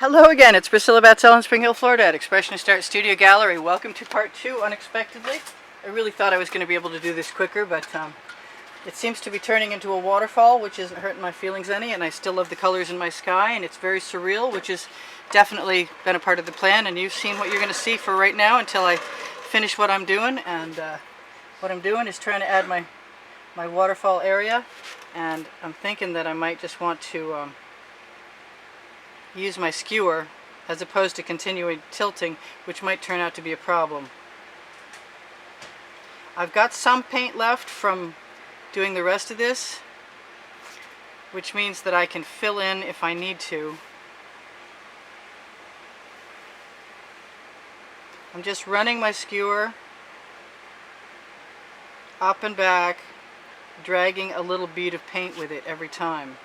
Hello again, it's Priscilla Batzell in Spring Hill, Florida at Expressionist Art Studio Gallery. Welcome to part 2, unexpectedly. I really thought I was going to be able to do this quicker, but it seems to be turning into a waterfall, which isn't hurting my feelings any, and I still love the colors in my sky, and it's very surreal, which has definitely been a part of the plan, and you've seen what you're going to see for right now until I finish what I'm doing. And what I'm doing is trying to add my waterfall area, and I'm thinking that I might just want to use my skewer as opposed to continuing tilting, which might turn out to be a problem. I've got some paint left from doing the rest of this, which means that I can fill in if I need to. I'm just running my skewer up and back, dragging a little bead of paint with it every time.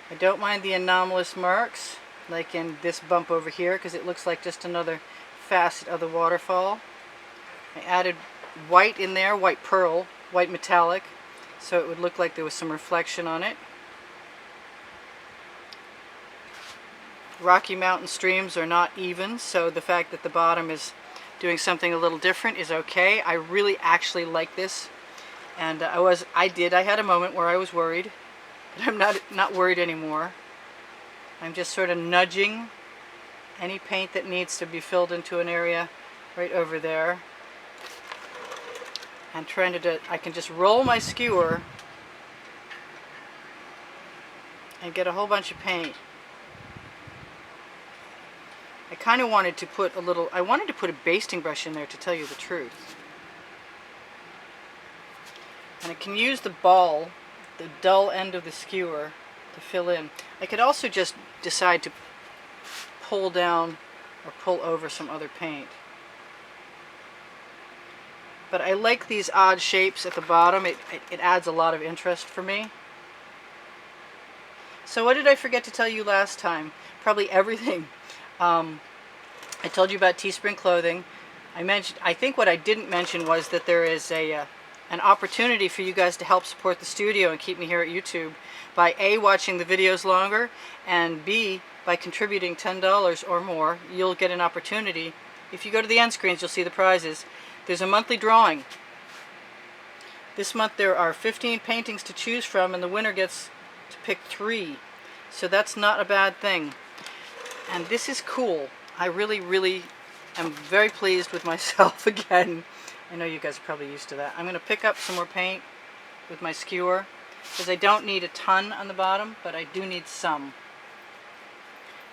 I don't mind the anomalous marks, like in this bump over here, because it looks like just another facet of the waterfall. I added white in there, white pearl, white metallic, so it would look like there was some reflection on it. Rocky Mountain streams are not even, so the fact that the bottom is doing something a little different is okay. I really actually like this, and I had a moment where I was worried. But I'm not worried anymore. I'm just sort of nudging any paint that needs to be filled into an area right over there. And trying to I can just roll my skewer and get a whole bunch of paint. I kind of wanted to put a basting brush in there, to tell you the truth. And I can use the dull end of the skewer to fill in. I could also just decide to pull down or pull over some other paint. But I like these odd shapes at the bottom. It adds a lot of interest for me. So what did I forget to tell you last time? Probably everything. I told you about Teespring clothing. I think what I didn't mention was that there is an opportunity for you guys to help support the studio and keep me here at YouTube by A, watching the videos longer, and B, by contributing $10 or more. You'll get an opportunity. If you go to the end screens, you'll see the prizes. There's a monthly drawing. This month there are 15 paintings to choose from, and the winner gets to pick 3. So that's not a bad thing. And this is cool. I really am very pleased with myself again. I know you guys are probably used to that. I'm going to pick up some more paint with my skewer, because I don't need a ton on the bottom, but I do need some.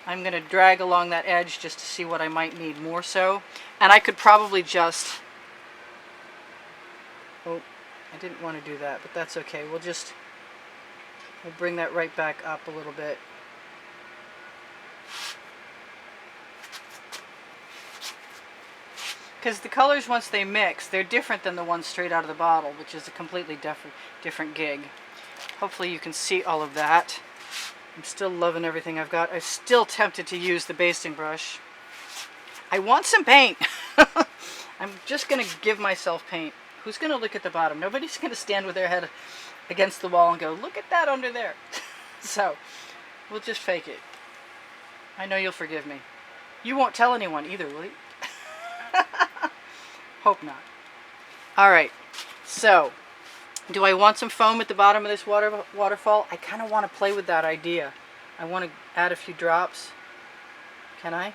I'm going to drag along that edge just to see what I might need more so. And I could probably just... Oh, I didn't want to do that, but that's okay. We'll bring that right back up a little bit. Because the colors, once they mix, they're different than the ones straight out of the bottle, which is a completely different gig. Hopefully you can see all of that. I'm still loving everything I've got. I'm still tempted to use the basting brush. I want some paint. I'm just going to give myself paint. Who's going to look at the bottom? Nobody's going to stand with their head against the wall and go, look at that under there. So, we'll just fake it. I know you'll forgive me. You won't tell anyone either, will you? Hope not. Alright, so do I want some foam at the bottom of this waterfall? I kind of want to play with that idea. I want to add a few drops. Can I?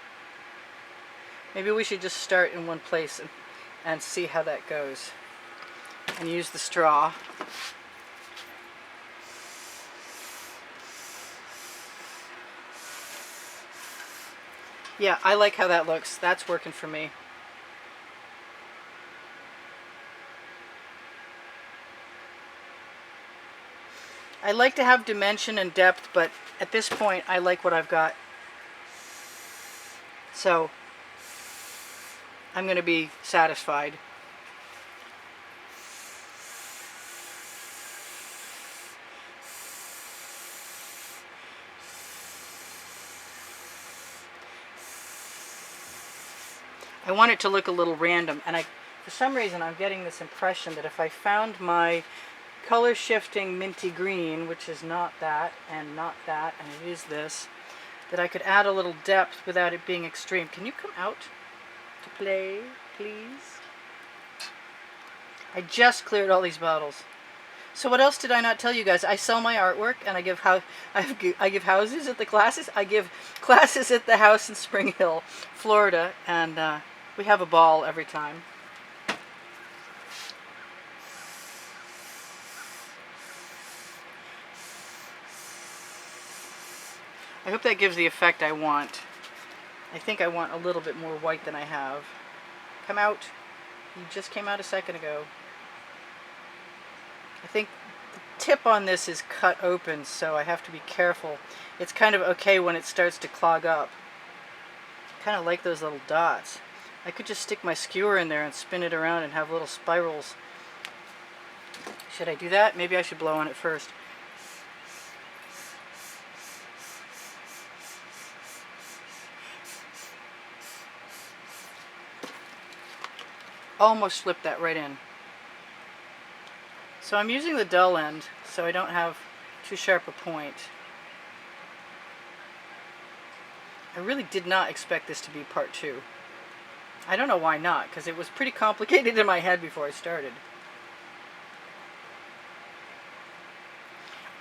Maybe we should just start in one place and see how that goes. And use the straw. Yeah, I like how that looks. That's working for me. I like to have dimension and depth, but at this point I like what I've got. So I'm going to be satisfied. I want it to look a little random, and for some reason I'm getting this impression that if I found my color shifting minty green, which is not that, and not that, and it is this, that I could add a little depth without it being extreme. Can you come out to play, please? I just cleared all these bottles. So what else did I not tell you guys? I sell my artwork, and I give houses at the classes. I give classes at the house in Spring Hill, Florida, and we have a ball every time. I hope that gives the effect I want. I think I want a little bit more white than I have. Come out. You just came out a second ago. I think the tip on this is cut open, so I have to be careful. It's kind of okay when it starts to clog up. I kind of like those little dots. I could just stick my skewer in there and spin it around and have little spirals. Should I do that? Maybe I should blow on it first. Almost slipped that right in. So I'm using the dull end so I don't have too sharp a point. I really did not expect this to be part 2. I don't know why not, because it was pretty complicated in my head before I started.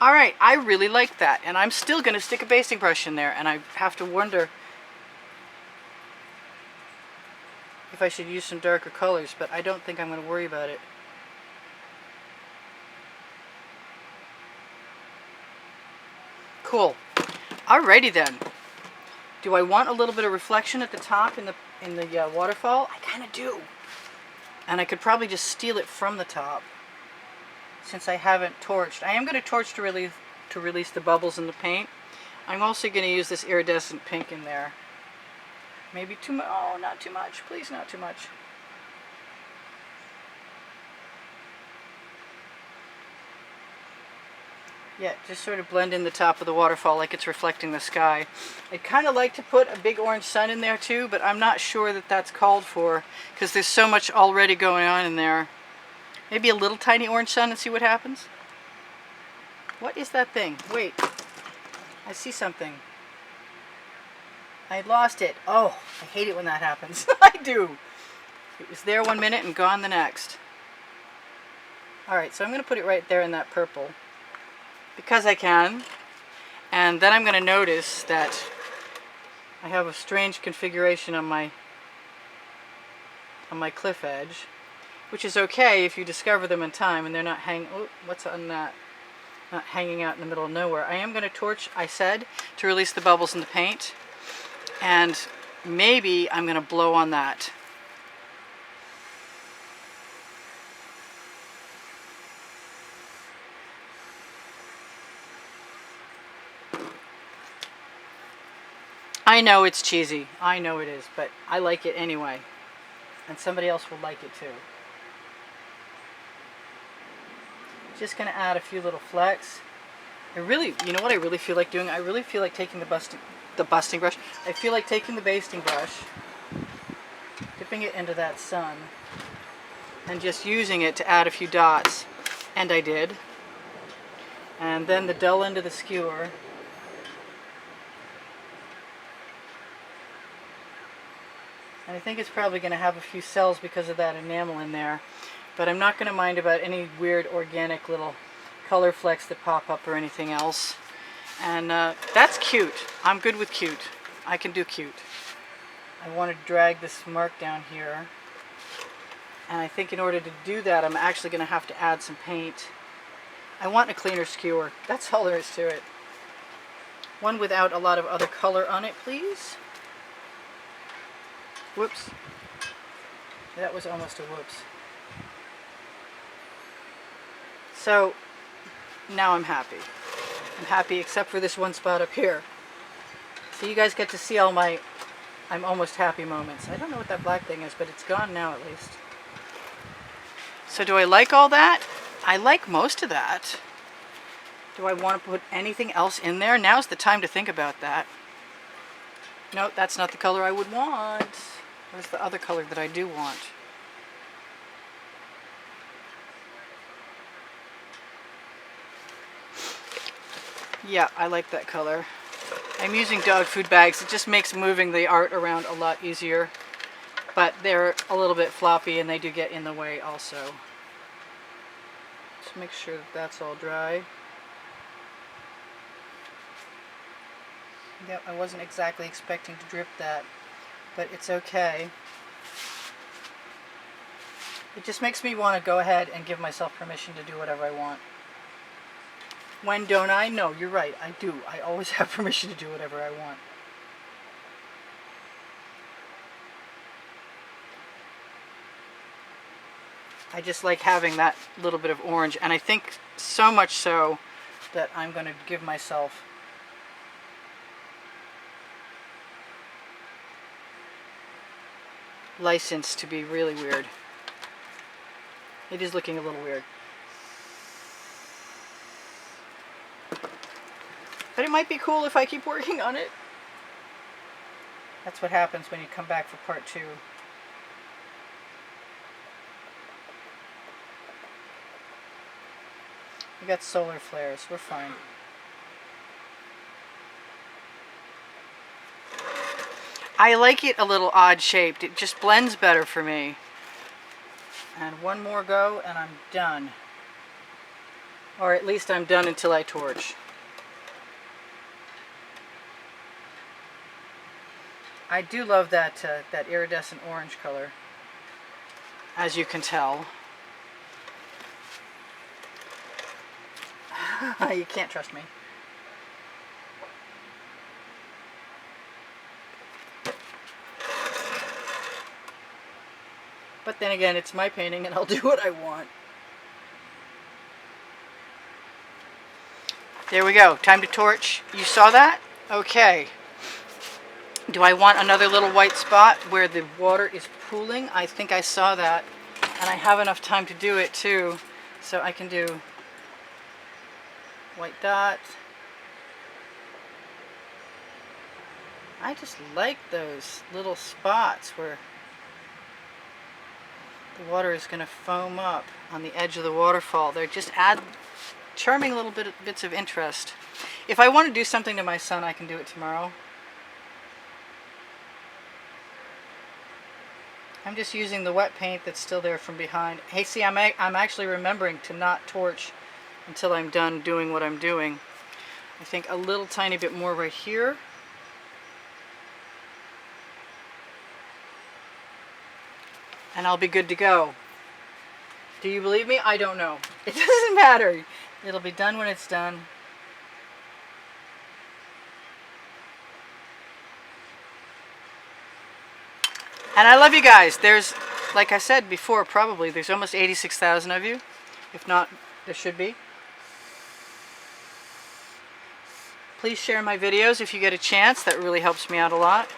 Alright, I really like that, and I'm still going to stick a basting brush in there, and I have to wonder if I should use some darker colors, but I don't think I'm going to worry about it. Cool. Alrighty then. Do I want a little bit of reflection at the top in the waterfall? I kind of do. And I could probably just steal it from the top, since I haven't torched. I am going to torch to release the bubbles in the paint. I'm also going to use this iridescent pink in there. Maybe too much. Oh, not too much. Please, not too much. Yeah, just sort of blend in the top of the waterfall like it's reflecting the sky. I'd kind of like to put a big orange sun in there too, but I'm not sure that that's called for because there's so much already going on in there. Maybe a little tiny orange sun and see what happens. What is that thing? Wait, I see something. I lost it. Oh, I hate it when that happens. I do. It was there 1 minute and gone the next. Alright, so I'm going to put it right there in that purple, because I can. And then I'm going to notice that I have a strange configuration on my cliff edge, which is okay if you discover them in time and they're not what's on that? Not hanging out in the middle of nowhere. I am going to torch, I said, to release the bubbles in the paint. And maybe I'm going to blow on that. I know it's cheesy. I know it is, but I like it anyway. And somebody else will like it too. Just going to add a few little flecks. You know what I really feel like doing? I really feel like taking the busting brush. I feel like taking the basting brush, dipping it into that sun, and just using it to add a few dots. And I did. And then the dull end of the skewer. And I think it's probably going to have a few cells because of that enamel in there. But I'm not going to mind about any weird organic little color flecks that pop up or anything else. And that's cute. I'm good with cute. I can do cute. I want to drag this mark down here. And I think in order to do that, I'm actually going to have to add some paint. I want a cleaner skewer. That's all there is to it. One without a lot of other color on it, please. Whoops. That was almost a whoops. So, now I'm happy. I'm happy except for this one spot up here. So you guys get to see all my I'm almost happy moments. I don't know what that black thing is, but it's gone now at least. So do I like all that? I like most of that. Do I want to put anything else in there? Now's the time to think about that. No, that's not the color I would want. Where's the other color that I do want? Yeah, I like that color. I'm using dog food bags. It just makes moving the art around a lot easier. But they're a little bit floppy and they do get in the way also. Just make sure that that's all dry. Yep, I wasn't exactly expecting to drip that, but it's okay. It just makes me want to go ahead and give myself permission to do whatever I want. When don't I? No, you're right, I do. I always have permission to do whatever I want. I just like having that little bit of orange, and I think so much so that I'm going to give myself license to be really weird. It is looking a little weird. But it might be cool if I keep working on it. That's what happens when you come back for part 2. We got solar flares, we're fine. I like it a little odd shaped. It just blends better for me. And one more go and I'm done. Or at least I'm done until I torch. I do love that that iridescent orange color, as you can tell. You can't trust me. But then again, it's my painting and I'll do what I want. There we go. Time to torch. You saw that? Okay. Do I want another little white spot where the water is pooling? I think I saw that. And I have enough time to do it too. So I can do white dot. I just like those little spots where the water is going to foam up on the edge of the waterfall. They just add charming little bits of interest. If I want to do something to my son, I can do it tomorrow. I'm just using the wet paint that's still there from behind. Hey, see, I'm actually remembering to not torch until I'm done doing what I'm doing. I think a little tiny bit more right here. And I'll be good to go. Do you believe me? I don't know. It doesn't matter. It'll be done when it's done. And I love you guys. There's, like I said before, probably, there's almost 86,000 of you. If not, there should be. Please share my videos if you get a chance. That really helps me out a lot.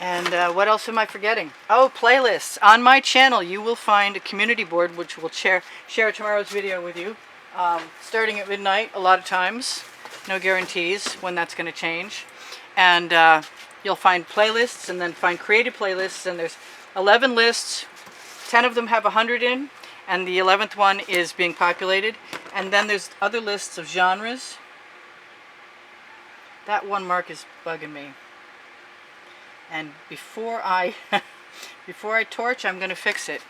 And what else am I forgetting? Oh, playlists. On my channel, you will find a community board which will share tomorrow's video with you. Starting at midnight a lot of times. No guarantees when that's going to change. And you'll find playlists and then find creative playlists. And there's 11 lists. 10 of them have 100 in. And the 11th one is being populated. And then there's other lists of genres. That one mark is bugging me. And before I torch, I'm going to fix it.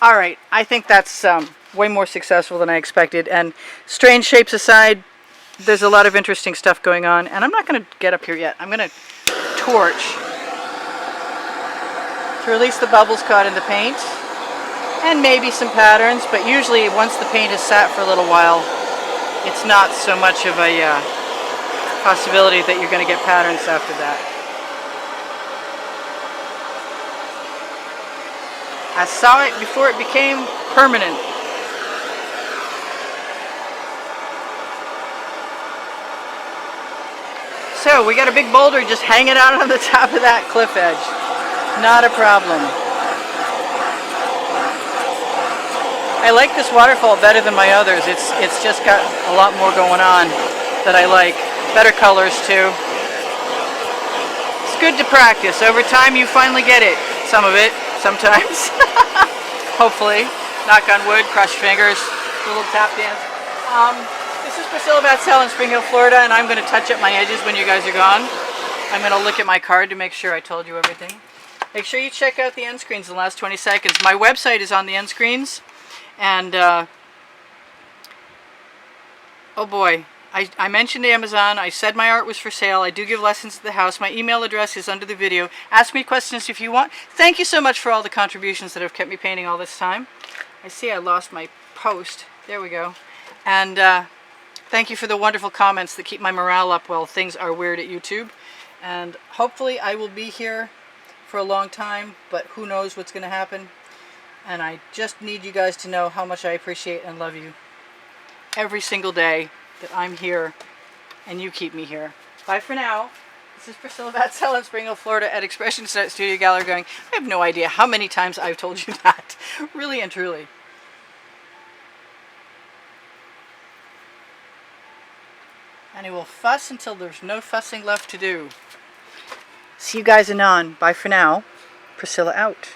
All right, I think that's way more successful than I expected. And strange shapes aside, there's a lot of interesting stuff going on. And I'm not going to get up here yet. I'm going to torch to release the bubbles caught in the paint. And maybe some patterns. But usually once the paint has sat for a little while, it's not so much of a possibility that you're going to get patterns after that. I saw it before it became permanent. So we got a big boulder just hanging out on the top of that cliff edge. Not a problem. I like this waterfall better than my others. It's just got a lot more going on that I like. Better colors too. It's good to practice. Over time you finally get it. Some of it. Sometimes. hopefully. Knock on wood, cross your fingers, do a little tap dance. This is Priscilla Batzell in Spring Hill, Florida, and I'm going to touch up my edges when you guys are gone. I'm going to look at my card to make sure I told you everything. Make sure you check out the end screens in the last 20 seconds. My website is on the end screens, and oh boy, I mentioned Amazon. I said my art was for sale. I do give lessons at the house. My email address is under the video. Ask me questions if you want. Thank you so much for all the contributions that have kept me painting all this time. I see I lost my post. There we go. And thank you for the wonderful comments that keep my morale up while things are weird at YouTube. And hopefully I will be here for a long time, but who knows what's going to happen. And I just need you guys to know how much I appreciate and love you every single day that I'm here and you keep me here. Bye for now. This is Priscilla Batzell in Spring Hill, Florida at Expressionist Studio Gallery going, I have no idea how many times I've told you that. Really and truly. And I will fuss until there's no fussing left to do. See you guys anon. Bye for now. Priscilla out.